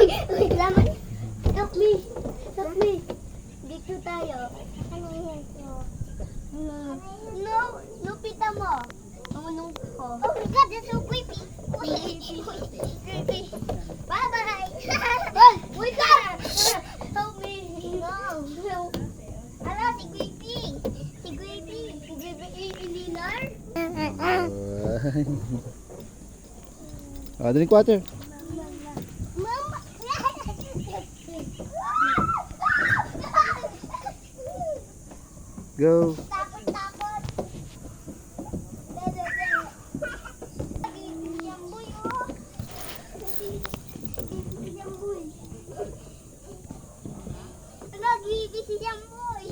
Uy, laman. Help me. Help me. Dito tayo. Ano yan? No, lupita mo. Umunong ko. Oh my God, that's so creepy. Creepy. Bye-bye. Wait up. Help me. No. Ala, si Creepy. Si Creepy. Si Creepy Ilinar. Drink water. Mama. Go. Takot. Jamboy, oh. Jamboy. Nag-ibig si Jamboy.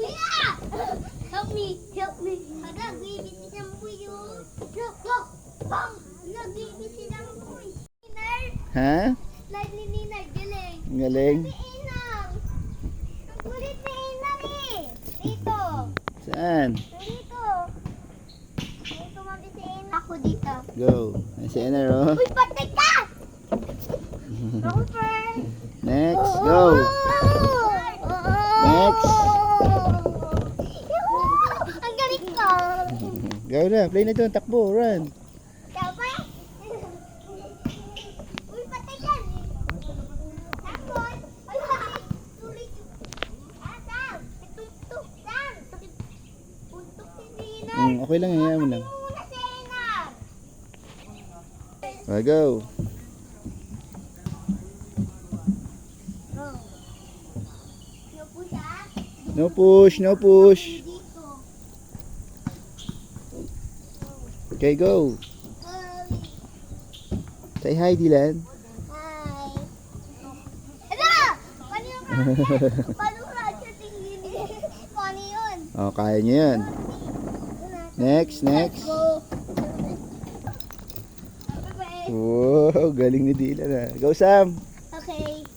Help me. Nag-ibig si Jamboy, oh. Look. Bang. Nag-ibig si Jamboy. Ninar. Ha? Slide ni Ninar. Galing. Ang galing. Si Inang. Ang kulit ni Inang eh. Dito. Saan? Dito. Dito mami si Inang. Ako dito. Go. Ay, si Ener, oh. Uy, patay ka! Ako first. Next, go. Next. Ang galing ko. Go na. Play na doon. Takbo. Run. Sabay. Uy, patay ka. Tapos. Ay, tuloy. Sam. Tuk. Sam. Puntok si Nina. Okay lang. Hayaan mo lang. Muna si Nina. Go. No push, No push. Dito. Okay, go. Say hi, Dylan. Hi. Hala! Paano yung paano ka tingin? Paano yun? Oh, kaya niyo yan. Next. Go. Wow, galing ni Dylan, ah. Go, Sam. Okay.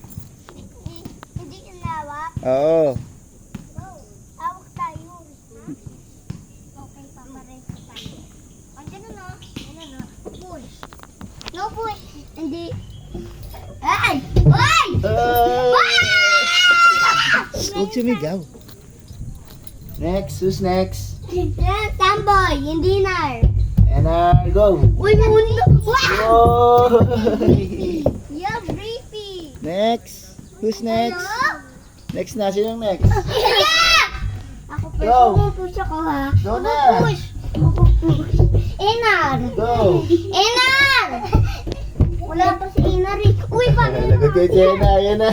Hindi ka lawak. Oo. Go. Hawak tayo. Okay, papareho tayo. Andiyan na. Push. No push. Hindi. Ay! Ay! Huwag sumigaw. Next, who's next? Tamboy, hindi na. Ener, go. Uy, mundo! Wow! Oh. Yeah, briefy! Next, who's next? Hello? Next na, sinong next? Yeah! Ako pa, Go. pumupush ako ha. Go na. Push! Enar! Go. Enar! Wala pa si Enar eh. Uy, paano Lagot kay Jenna, yan na.